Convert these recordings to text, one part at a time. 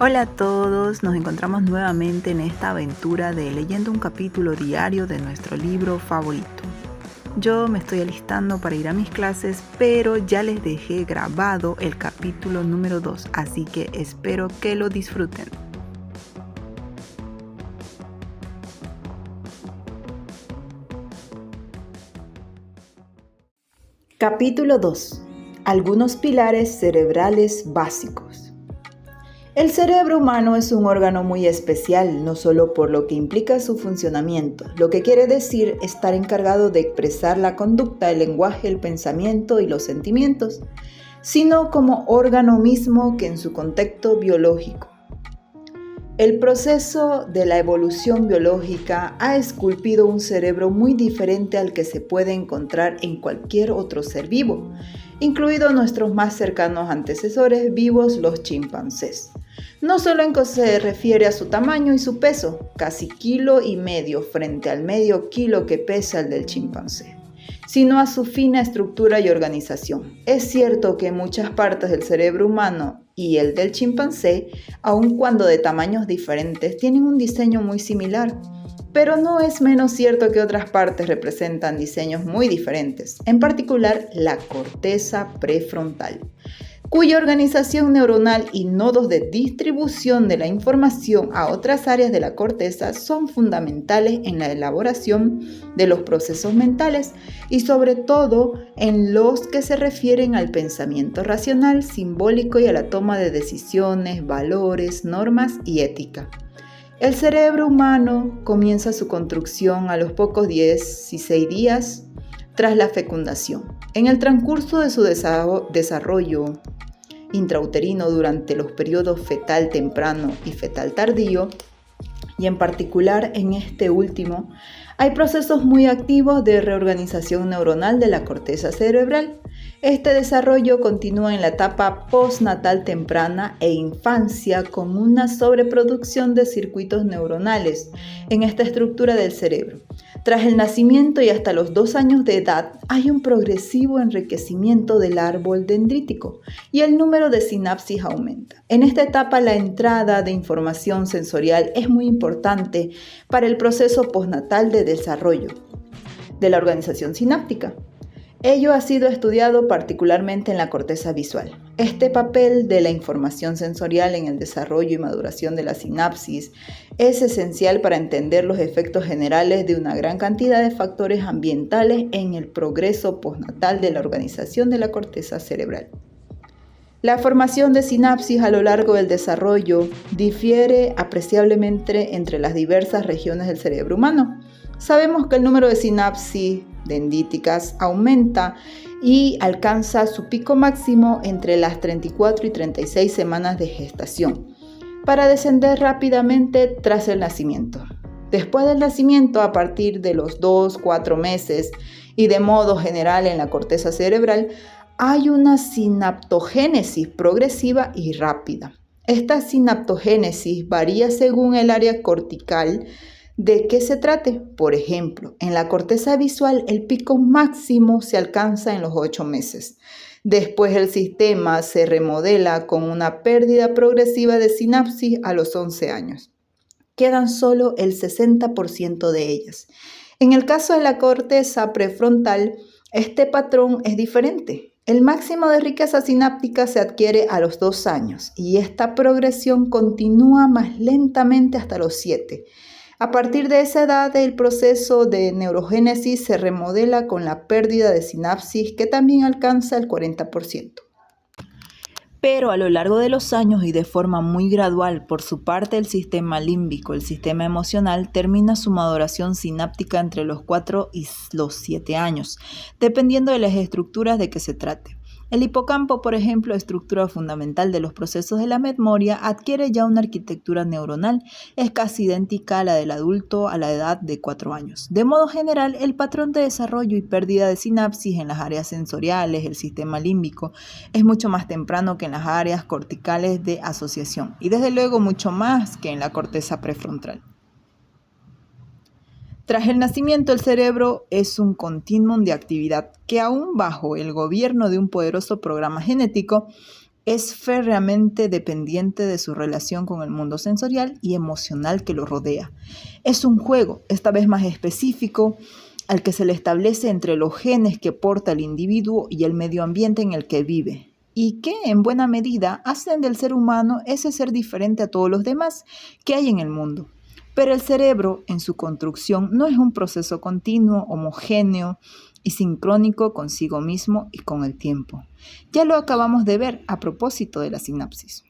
Hola a todos, nos encontramos nuevamente en esta aventura de leyendo un capítulo diario de nuestro libro favorito. Yo me estoy alistando para ir a mis clases, pero ya les dejé grabado el capítulo número 2, así que espero que lo disfruten. Capítulo 2. Algunos pilares cerebrales básicos. El cerebro humano es un órgano muy especial, no solo por lo que implica su funcionamiento, lo que quiere decir estar encargado de expresar la conducta, el lenguaje, el pensamiento y los sentimientos, sino como órgano mismo que en su contexto biológico. El proceso de la evolución biológica ha esculpido un cerebro muy diferente al que se puede encontrar en cualquier otro ser vivo, incluidos nuestros más cercanos antecesores vivos, los chimpancés. No solo en que se refiere a su tamaño y su peso, casi 1,5 kilos frente al medio kilo que pesa el del chimpancé, sino a su fina estructura y organización. Es cierto que muchas partes del cerebro humano y el del chimpancé, aun cuando de tamaños diferentes, tienen un diseño muy similar, pero no es menos cierto que otras partes representan diseños muy diferentes, en particular la corteza prefrontal, cuya organización neuronal y nodos de distribución de la información a otras áreas de la corteza son fundamentales en la elaboración de los procesos mentales y sobre todo en los que se refieren al pensamiento racional, simbólico y a la toma de decisiones, valores, normas y ética. El cerebro humano comienza su construcción a los pocos 16 días tras la fecundación. En el transcurso de su desarrollo intrauterino durante los periodos fetal temprano y fetal tardío, y en particular en este último, hay procesos muy activos de reorganización neuronal de la corteza cerebral. Este desarrollo continúa en la etapa postnatal temprana e infancia con una sobreproducción de circuitos neuronales en esta estructura del cerebro. Tras el nacimiento y hasta los 2 años de edad, hay un progresivo enriquecimiento del árbol dendrítico y el número de sinapsis aumenta. En esta etapa, la entrada de información sensorial es muy importante para el proceso postnatal de desarrollo de la organización sináptica. Ello ha sido estudiado particularmente en la corteza visual. Este papel de la información sensorial en el desarrollo y maduración de la sinapsis es esencial para entender los efectos generales de una gran cantidad de factores ambientales en el progreso postnatal de la organización de la corteza cerebral. La formación de sinapsis a lo largo del desarrollo difiere apreciablemente entre las diversas regiones del cerebro humano. Sabemos que el número de sinapsis dendríticas aumenta y alcanza su pico máximo entre las 34 y 36 semanas de gestación, para descender rápidamente tras el nacimiento. Después del nacimiento, a partir de los 2-4 meses y de modo general en la corteza cerebral, hay una sinaptogénesis progresiva y rápida. Esta sinaptogénesis varía según el área cortical de qué se trate. Por ejemplo, en la corteza visual el pico máximo se alcanza en los 8 meses. Después el sistema se remodela con una pérdida progresiva de sinapsis a los 11 años. Quedan solo el 60% de ellas. En el caso de la corteza prefrontal, este patrón es diferente. El máximo de riqueza sináptica se adquiere a los 2 años y esta progresión continúa más lentamente hasta los 7. A partir de esa edad, el proceso de neurogénesis se remodela con la pérdida de sinapsis que también alcanza el 40%. Pero a lo largo de los años y de forma muy gradual, por su parte el sistema límbico, el sistema emocional, termina su maduración sináptica entre los 4 y los 7 años, dependiendo de las estructuras de que se trate. El hipocampo, por ejemplo, estructura fundamental de los procesos de la memoria, adquiere ya una arquitectura neuronal, es casi idéntica a la del adulto a la edad de 4 años. De modo general, el patrón de desarrollo y pérdida de sinapsis en las áreas sensoriales, el sistema límbico, es mucho más temprano que en las áreas corticales de asociación y desde luego mucho más que en la corteza prefrontal. Tras el nacimiento, el cerebro es un continuum de actividad que aún bajo el gobierno de un poderoso programa genético es férreamente dependiente de su relación con el mundo sensorial y emocional que lo rodea. Es un juego, esta vez más específico, al que se le establece entre los genes que porta el individuo y el medio ambiente en el que vive, y que en buena medida hacen del ser humano ese ser diferente a todos los demás que hay en el mundo. Pero el cerebro, en su construcción, no es un proceso continuo, homogéneo y sincrónico consigo mismo y con el tiempo. Ya lo acabamos de ver a propósito de la sinapsis.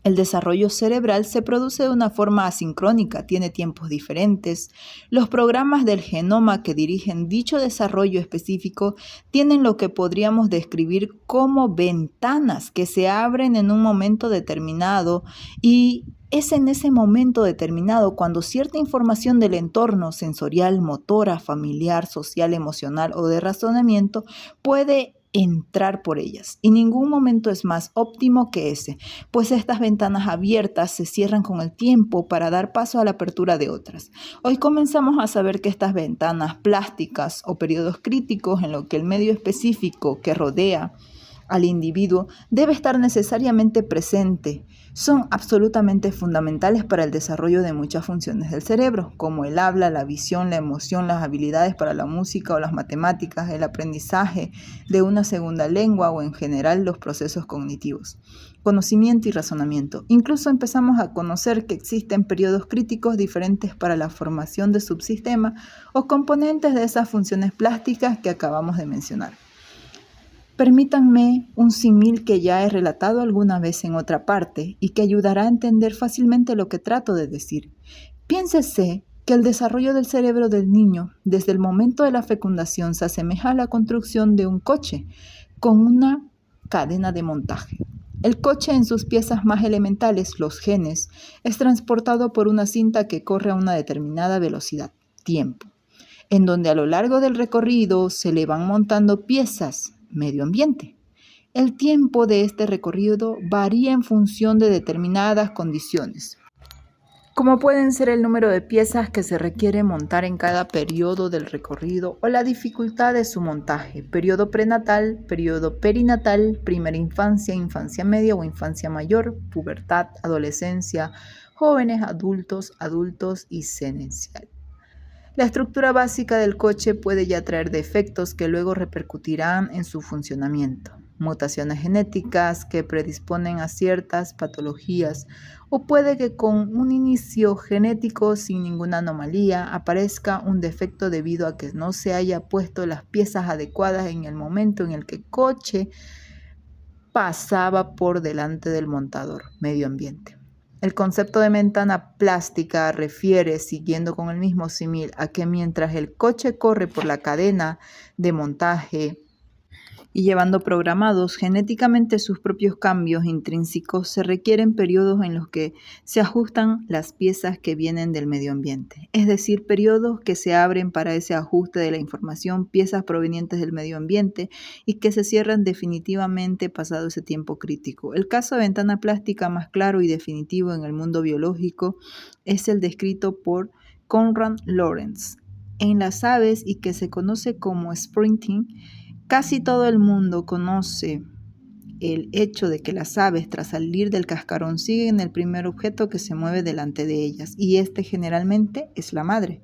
El desarrollo cerebral se produce de una forma asincrónica, tiene tiempos diferentes. Los programas del genoma que dirigen dicho desarrollo específico tienen lo que podríamos describir como ventanas que se abren en un momento determinado, y es en ese momento determinado cuando cierta información del entorno sensorial, motora, familiar, social, emocional o de razonamiento puede entrar por ellas, y ningún momento es más óptimo que ese, pues estas ventanas abiertas se cierran con el tiempo para dar paso a la apertura de otras. Hoy comenzamos a saber que estas ventanas plásticas o periodos críticos en lo que el medio específico que rodea al individuo debe estar necesariamente presente, son absolutamente fundamentales para el desarrollo de muchas funciones del cerebro, como el habla, la visión, la emoción, las habilidades para la música o las matemáticas, el aprendizaje de una segunda lengua o en general los procesos cognitivos, conocimiento y razonamiento. Incluso empezamos a conocer que existen periodos críticos diferentes para la formación de subsistemas o componentes de esas funciones plásticas que acabamos de mencionar. Permítanme un símil que ya he relatado alguna vez en otra parte y que ayudará a entender fácilmente lo que trato de decir. Piénsese que el desarrollo del cerebro del niño desde el momento de la fecundación se asemeja a la construcción de un coche con una cadena de montaje. El coche en sus piezas más elementales, los genes, es transportado por una cinta que corre a una determinada velocidad, tiempo, en donde a lo largo del recorrido se le van montando piezas, medio ambiente. El tiempo de este recorrido varía en función de determinadas condiciones, como pueden ser el número de piezas que se requiere montar en cada periodo del recorrido o la dificultad de su montaje, periodo prenatal, periodo perinatal, primera infancia, infancia media o infancia mayor, pubertad, adolescencia, jóvenes, adultos y senencial. La estructura básica del coche puede ya traer defectos que luego repercutirán en su funcionamiento, mutaciones genéticas que predisponen a ciertas patologías, o puede que con un inicio genético sin ninguna anomalía aparezca un defecto debido a que no se haya puesto las piezas adecuadas en el momento en el que el coche pasaba por delante del montador, medio ambiente. El concepto de ventana plástica refiere, siguiendo con el mismo símil, a que mientras el coche corre por la cadena de montaje y llevando programados genéticamente sus propios cambios intrínsecos, se requieren periodos en los que se ajustan las piezas que vienen del medio ambiente, es decir, periodos que se abren para ese ajuste de la información, piezas provenientes del medio ambiente y que se cierran definitivamente pasado ese tiempo crítico. El caso de ventana plástica más claro y definitivo en el mundo biológico es el descrito por Konrad Lorenz en las aves y que se conoce como sprinting. Casi todo el mundo conoce el hecho de que las aves, tras salir del cascarón, siguen el primer objeto que se mueve delante de ellas, y este generalmente es la madre.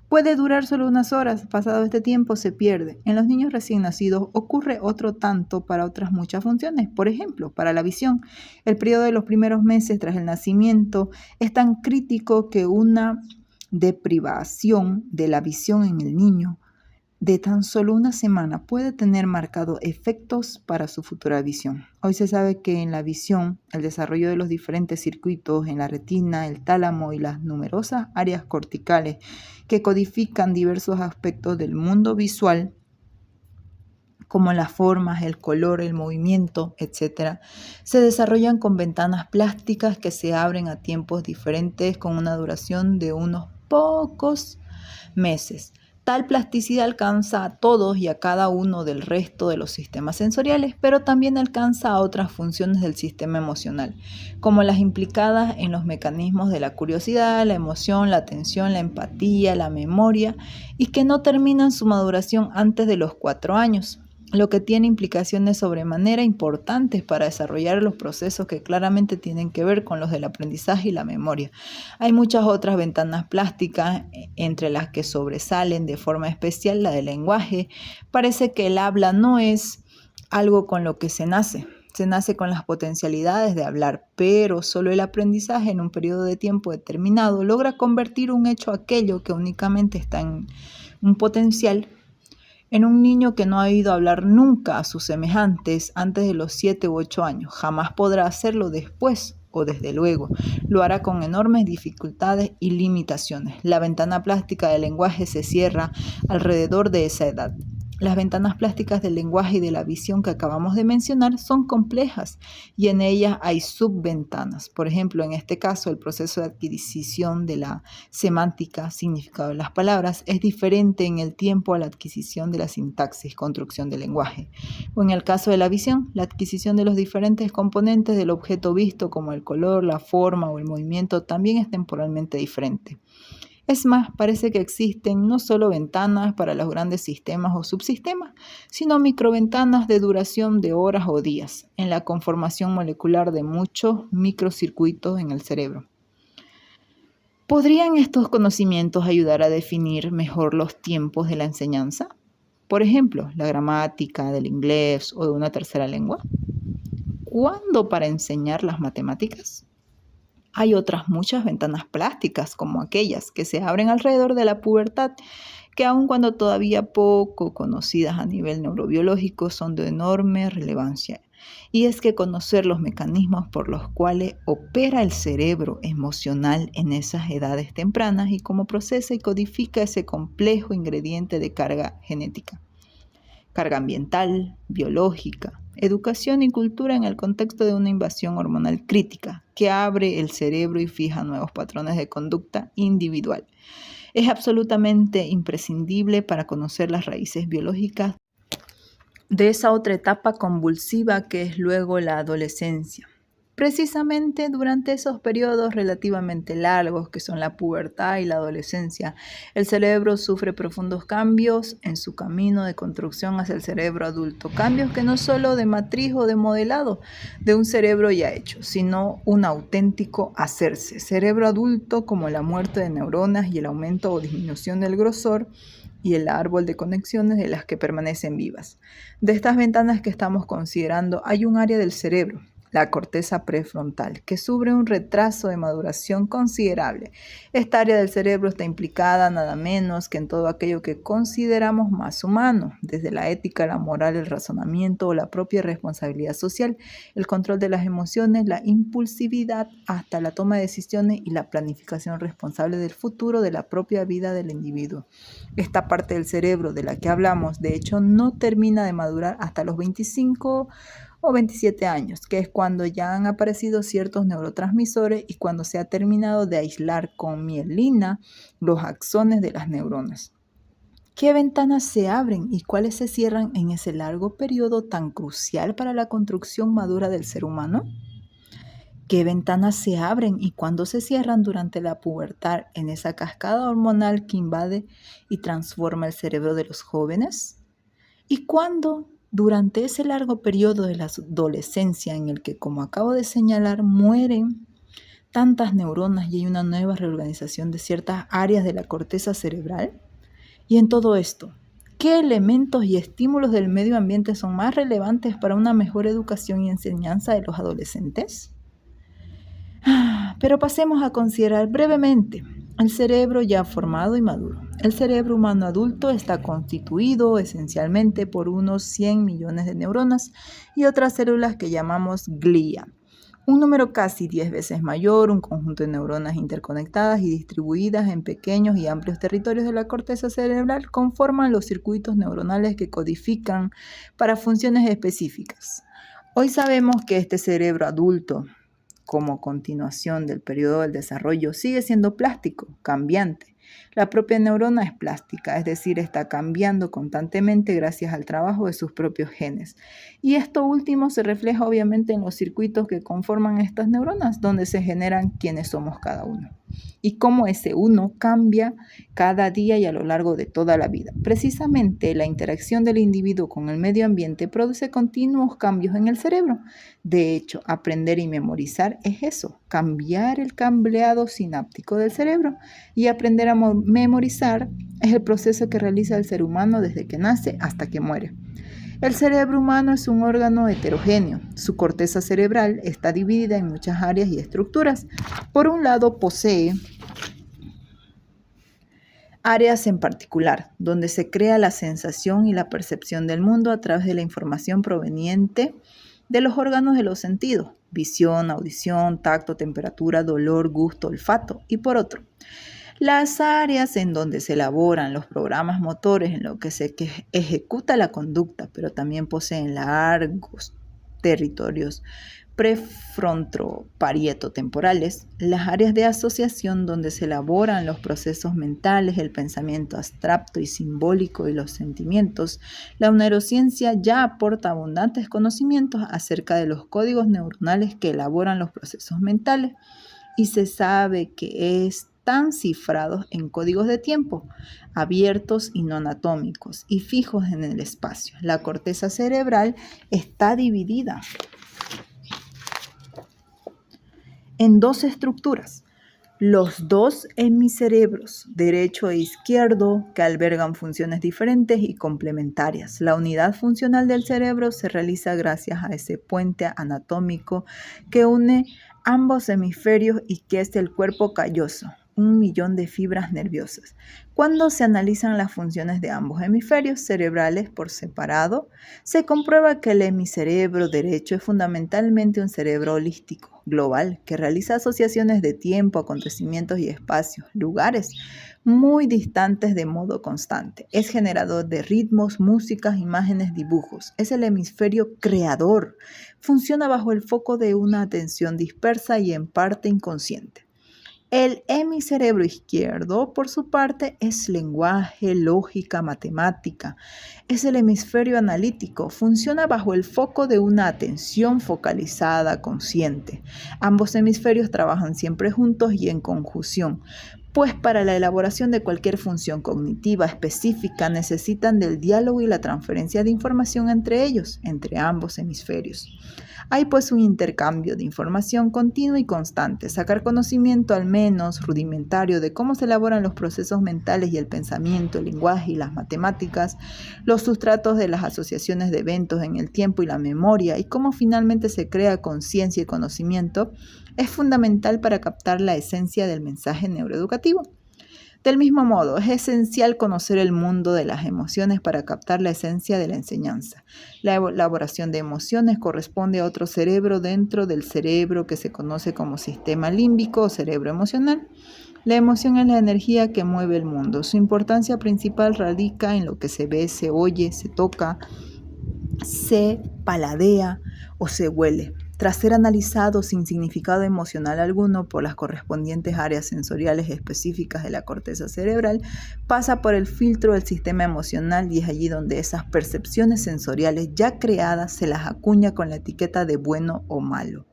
Puede durar solo unas horas, pasado este tiempo se pierde. En los niños recién nacidos ocurre otro tanto para otras muchas funciones. Por ejemplo, para la visión, el periodo de los primeros meses tras el nacimiento es tan crítico que una deprivación de la visión en el niño de tan solo una semana puede tener marcados efectos para su futura visión. Hoy se sabe que en la visión, el desarrollo de los diferentes circuitos en la retina, el tálamo y las numerosas áreas corticales que codifican diversos aspectos del mundo visual, como las formas, el color, el movimiento, etc., se desarrollan con ventanas plásticas que se abren a tiempos diferentes con una duración de unos pocos meses. Tal plasticidad alcanza a todos y a cada uno del resto de los sistemas sensoriales, pero también alcanza a otras funciones del sistema emocional, como las implicadas en los mecanismos de la curiosidad, la emoción, la atención, la empatía, la memoria, y que no terminan su maduración antes de los 4 años. lo que tiene implicaciones sobremanera importantes para desarrollar los procesos que claramente tienen que ver con los del aprendizaje y la memoria. Hay muchas otras ventanas plásticas, entre las que sobresalen de forma especial la del lenguaje. Parece que el habla no es algo con lo que se nace. Se nace con las potencialidades de hablar, pero solo el aprendizaje en un periodo de tiempo determinado logra convertir un hecho aquello que únicamente está en un potencial. En un niño que no ha oído hablar nunca a sus semejantes antes de los 7 u 8 años, jamás podrá hacerlo después o desde luego. Lo hará con enormes dificultades y limitaciones. La ventana plástica del lenguaje se cierra alrededor de esa edad. Las ventanas plásticas del lenguaje y de la visión que acabamos de mencionar son complejas y en ellas hay subventanas. Por ejemplo, en este caso, el proceso de adquisición de la semántica, significado de las palabras, es diferente en el tiempo a la adquisición de la sintaxis, construcción del lenguaje. O en el caso de la visión, la adquisición de los diferentes componentes del objeto visto, como el color, la forma o el movimiento, también es temporalmente diferente. Es más, parece que existen no solo ventanas para los grandes sistemas o subsistemas, sino microventanas de duración de horas o días en la conformación molecular de muchos microcircuitos en el cerebro. ¿Podrían estos conocimientos ayudar a definir mejor los tiempos de la enseñanza? Por ejemplo, la gramática del inglés o de una tercera lengua. ¿Cuándo para enseñar las matemáticas? Hay otras muchas ventanas plásticas, como aquellas que se abren alrededor de la pubertad, que aun cuando todavía poco conocidas a nivel neurobiológico, son de enorme relevancia. Y es que conocer los mecanismos por los cuales opera el cerebro emocional en esas edades tempranas y cómo procesa y codifica ese complejo ingrediente de carga genética, carga ambiental, biológica, educación y cultura en el contexto de una invasión hormonal crítica que abre el cerebro y fija nuevos patrones de conducta individual. Es absolutamente imprescindible para conocer las raíces biológicas de esa otra etapa convulsiva que es luego la adolescencia. Precisamente durante esos periodos relativamente largos que son la pubertad y la adolescencia, el cerebro sufre profundos cambios en su camino de construcción hacia el cerebro adulto, cambios que no solo de matriz o de modelado de un cerebro ya hecho, sino un auténtico hacerse. Cerebro adulto como la muerte de neuronas y el aumento o disminución del grosor y el árbol de conexiones de las que permanecen vivas. De estas ventanas que estamos considerando, hay un área del cerebro, la corteza prefrontal, que sufre un retraso de maduración considerable. Esta área del cerebro está implicada nada menos que en todo aquello que consideramos más humano, desde la ética, la moral, el razonamiento o la propia responsabilidad social, el control de las emociones, la impulsividad, hasta la toma de decisiones y la planificación responsable del futuro de la propia vida del individuo. Esta parte del cerebro de la que hablamos, de hecho, no termina de madurar hasta los 25 o 27 años, que es cuando ya han aparecido ciertos neurotransmisores y cuando se ha terminado de aislar con mielina los axones de las neuronas. ¿Qué ventanas se abren y cuáles se cierran en ese largo periodo tan crucial para la construcción madura del ser humano? ¿Qué ventanas se abren y cuándo se cierran durante la pubertad en esa cascada hormonal que invade y transforma el cerebro de los jóvenes? ¿Y cuándo, durante ese largo periodo de la adolescencia en el que, como acabo de señalar, mueren tantas neuronas y hay una nueva reorganización de ciertas áreas de la corteza cerebral? Y en todo esto, ¿qué elementos y estímulos del medio ambiente son más relevantes para una mejor educación y enseñanza de los adolescentes? Pero pasemos a considerar brevemente el cerebro ya formado y maduro. El cerebro humano adulto está constituido esencialmente por unos 100 millones de neuronas y otras células que llamamos glía. Un número casi 10 veces mayor, un conjunto de neuronas interconectadas y distribuidas en pequeños y amplios territorios de la corteza cerebral conforman los circuitos neuronales que codifican para funciones específicas. Hoy sabemos que este cerebro adulto, como continuación del periodo del desarrollo, sigue siendo plástico, cambiante. La propia neurona es plástica, es decir, está cambiando constantemente gracias al trabajo de sus propios genes. Y esto último se refleja obviamente en los circuitos que conforman estas neuronas, donde se generan quienes somos cada uno. y cómo ese uno cambia cada día y a lo largo de toda la vida. Precisamente la interacción del individuo con el medio ambiente produce continuos cambios en el cerebro. De hecho, aprender y memorizar es eso, cambiar el cableado sináptico del cerebro. Y aprender a memorizar es el proceso que realiza el ser humano desde que nace hasta que muere. El cerebro humano es un órgano heterogéneo. Su corteza cerebral está dividida en muchas áreas y estructuras. Por un lado, posee áreas en particular, donde se crea la sensación y la percepción del mundo a través de la información proveniente de los órganos de los sentidos: visión, audición, tacto, temperatura, dolor, gusto, olfato. Y por otro, las áreas en donde se elaboran los programas motores en lo que se ejecuta la conducta, pero también poseen largos territorios prefrontoparieto-temporales, las áreas de asociación donde se elaboran los procesos mentales, el pensamiento abstracto y simbólico y los sentimientos. La neurociencia ya aporta abundantes conocimientos acerca de los códigos neuronales que elaboran los procesos mentales, y se sabe que están cifrados en códigos de tiempo, abiertos y no anatómicos, y fijos en el espacio. La corteza cerebral está dividida en dos estructuras: los dos hemicerebros, derecho e izquierdo, que albergan funciones diferentes y complementarias. La unidad funcional del cerebro se realiza gracias a ese puente anatómico que une ambos hemisferios y que es el cuerpo calloso, 1.000.000 de fibras nerviosas. Cuando se analizan las funciones de ambos hemisferios cerebrales por separado, se comprueba que el hemicerebro derecho es fundamentalmente un cerebro holístico, global, que realiza asociaciones de tiempo, acontecimientos y espacios, lugares muy distantes de modo constante. Es generador de ritmos, músicas, imágenes, dibujos. Es el hemisferio creador. Funciona bajo el foco de una atención dispersa y en parte inconsciente. El hemicerebro izquierdo, por su parte, es lenguaje, lógica, matemática. Es el hemisferio analítico. Funciona bajo el foco de una atención focalizada, consciente. Ambos hemisferios trabajan siempre juntos y en conjunción, pues para la elaboración de cualquier función cognitiva específica necesitan del diálogo y la transferencia de información entre ellos, entre ambos hemisferios. Hay pues un intercambio de información continuo y constante. Sacar conocimiento al menos rudimentario de cómo se elaboran los procesos mentales y el pensamiento, el lenguaje y las matemáticas, los sustratos de las asociaciones de eventos en el tiempo y la memoria, y cómo finalmente se crea conciencia y conocimiento, es fundamental para captar la esencia del mensaje neuroeducativo. Del mismo modo, es esencial conocer el mundo de las emociones para captar la esencia de la enseñanza. La elaboración de emociones corresponde a otro cerebro dentro del cerebro que se conoce como sistema límbico o cerebro emocional. La emoción es la energía que mueve el mundo. Su importancia principal radica en lo que se ve, se oye, se toca, se paladea o se huele. Tras ser analizado sin significado emocional alguno por las correspondientes áreas sensoriales específicas de la corteza cerebral, pasa por el filtro del sistema emocional, y es allí donde esas percepciones sensoriales ya creadas se las acuña con la etiqueta de bueno o malo,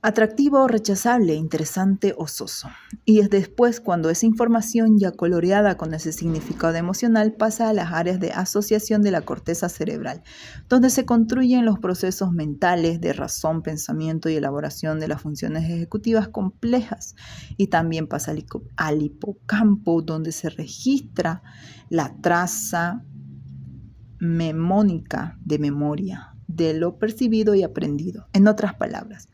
atractivo o rechazable, interesante o soso. Y es después cuando esa información ya coloreada con ese significado emocional pasa a las áreas de asociación de la corteza cerebral, donde se construyen los procesos mentales de razón, pensamiento y elaboración de las funciones ejecutivas complejas. Y también pasa al hipocampo, donde se registra la traza memónica de memoria de lo percibido y aprendido. En otras palabras,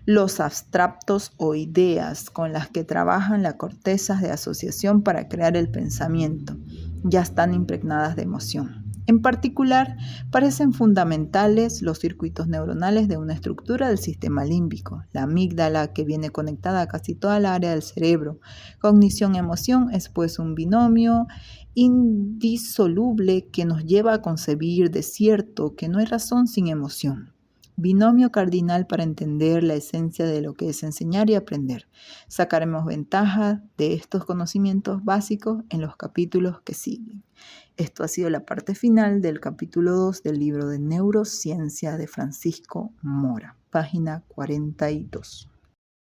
los abstractos o ideas con las que trabajan las cortezas de asociación para crear el pensamiento ya están impregnadas de emoción. En particular, parecen fundamentales los circuitos neuronales de una estructura del sistema límbico, la amígdala, que viene conectada a casi toda la área del cerebro. Cognición-emoción es pues un binomio indisoluble que nos lleva a concebir de cierto que no hay razón sin emoción. Binomio cardinal para entender la esencia de lo que es enseñar y aprender. Sacaremos ventaja de estos conocimientos básicos en los capítulos que siguen. Esto ha sido la parte final del capítulo 2 del libro de Neurociencia de Francisco Mora, página 42.